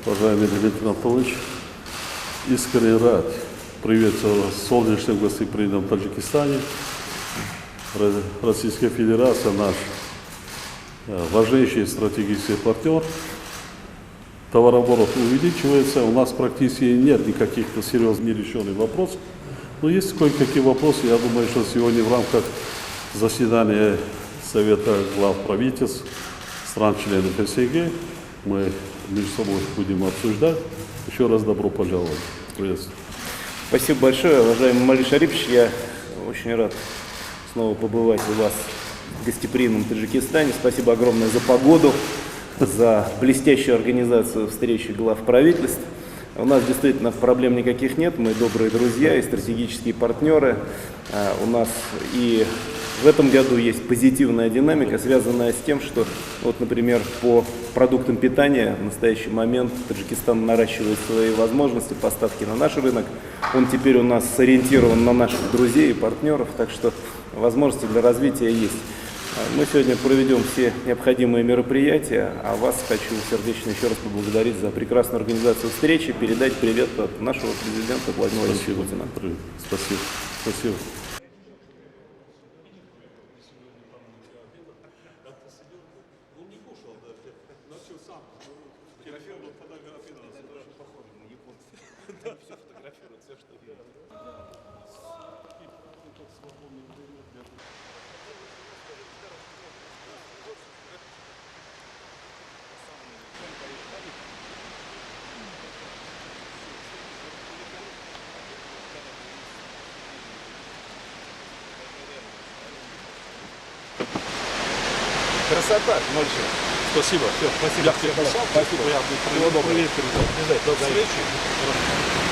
Уважаемый Дмитрий Анатольевич, искренне рад приветствовать вас в солнечном гостеприимном Таджикистане. Российская Федерация наш важнейший стратегический партнер. Товарооборот увеличивается, у нас практически нет никаких серьезно нерешенных вопросов. Но есть кое-какие вопросы, я думаю, что сегодня в рамках заседания Совета глав правительств стран-членов СНГ мы между собой будем обсуждать. Еще раз добро пожаловать. Приветствую. Спасибо большое, уважаемый Мали Шарипович. Я очень рад снова побывать у вас в гостеприимном Таджикистане. Спасибо огромное за погоду, за блестящую организацию встречи глав правительств. У нас действительно проблем никаких нет, мы добрые друзья и стратегические партнеры. У нас и в этом году есть позитивная динамика, связанная с тем, что, вот, например, по продуктам питания в настоящий момент Таджикистан наращивает свои возможности поставки на наш рынок. Он теперь у нас сориентирован на наших друзей и партнеров, так что возможности для развития есть. Мы сегодня проведем все необходимые мероприятия, а вас хочу сердечно еще раз поблагодарить за прекрасную организацию встречи, передать привет от нашего президента Владимира Владимировича Путина. Спасибо. Спасибо. Красота, мальчик. Спасибо. Все, спасибо. Спасибо. Всего доброго. Привет, передать. До встречи.